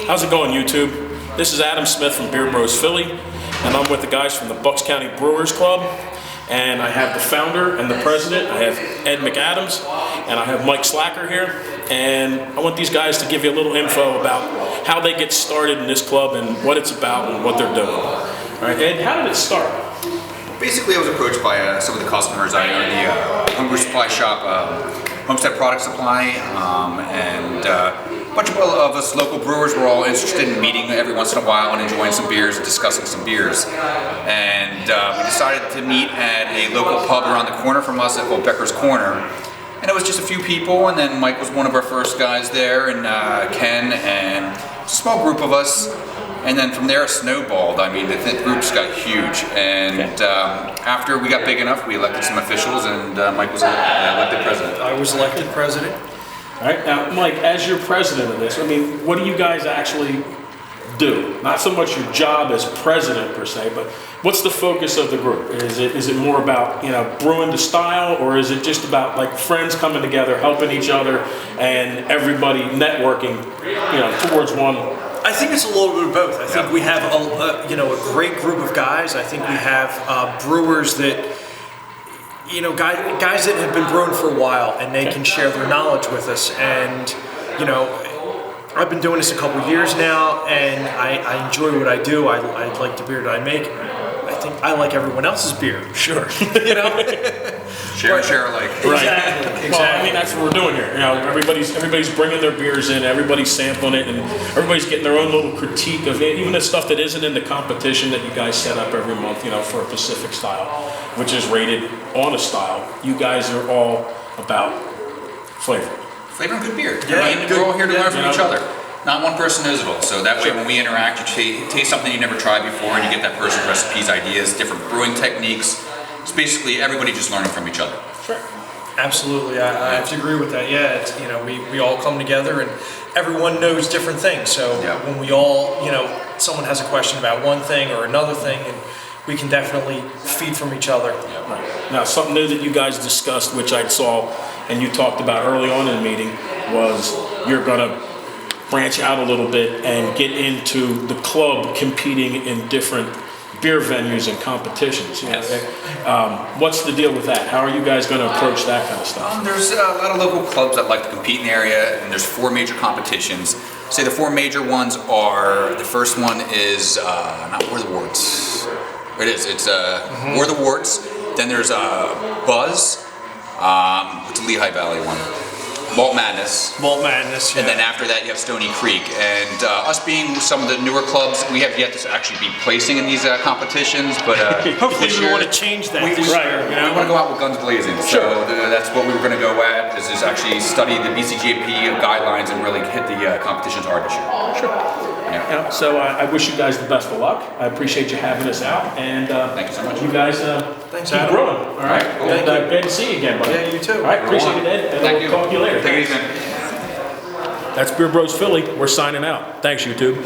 How's it going, YouTube? This is Adam Smith from Beer Bros Philly, and I'm with the guys from the Bucks County Brewers Club. And I have the founder and the president. I have Ed McAdams, and I have Mike Slacker here. And I want these guys to give you a little info about how they get started in this club and what it's about and what they're doing. All right, Ed, how did it start? Basically, I was approached by some of the customers. I own the homebrew supply shop, Homestead Product Supply, and a bunch of us local brewers were all interested in meeting every once in a while and enjoying some beers and discussing some beers. And we decided to meet at a local pub around the corner from us called Becker's Corner. And it was just a few people, and then Mike was one of our first guys there, and Ken, and a small group of us. And then from there it snowballed. I mean, the group just got huge. And after we got big enough, we elected some officials, and Mike was elected president. I was elected president. All right, now Mike, as your president of this, I mean, what do you guys actually do? Not so much your job as president per se, but what's the focus of the group? Is it more about, brewing the style, or is it just about like friends coming together, helping each other, and everybody networking, towards one? I think it's a little bit of both. I think we have a great group of guys. I think we have brewers that, guys that have been brewing for a while, and they can share their knowledge with us. And I've been doing this a couple years now, and I enjoy what I do. I like the beer that I make. I think I like everyone else's beer. Sure. Share alike. Right. Exactly. Well, I mean, that's what we're doing here. Everybody's bringing their beers in, everybody's sampling it, and everybody's getting their own little critique of it, even the stuff that isn't in the competition that you guys set up every month, for a Pacific style, which is rated on a style. You guys are all about flavor. Flavor and good beer. Yeah, we're all here to learn from each other. Not one person knows it all. So that way, when we interact, you taste something you never tried before, and you get that person's recipes, ideas, different brewing techniques. It's basically everybody just learning from each other. Sure. Absolutely, I have to agree with that. Yeah, it's, we all come together, and everyone knows different things. So when we all, someone has a question about one thing or another thing, and we can definitely feed from each other. Yeah. Right. Now, something new that you guys discussed, which I saw and you talked about early on in the meeting, was you're going to branch out a little bit and get into the club competing in different beer venues and competitions. Yes. What's the deal with that? How are you guys going to approach that kind of stuff? There's a lot of local clubs that like to compete in the area, and there's 4 major competitions. Say the 4 major ones are, the first one is not War of the Warts. It is. It's War of the Warts. Then there's Buzz, it's a Lehigh Valley one. Malt Madness. Malt Madness, yeah. And then after that you have Stony Creek. And us being some of the newer clubs, we have yet to actually be placing in these competitions, but hopefully we want to change that we this year. We want to go out with guns blazing. Sure. So that's what we were going to go at, is just actually study the BCJP guidelines and really hit the competitions hard this year. Sure. Yeah. So I wish you guys the best of luck. I appreciate you having us out, and thank you so much. You guys Thanks, keep Adam. growing. All right. Cool. And good to see you again, buddy. Yeah, you too. All right. Appreciate it, Ed. And Thank we'll you. talk to you later. Take it easy. That's Beer Bros Philly. We're signing out. Thanks, YouTube.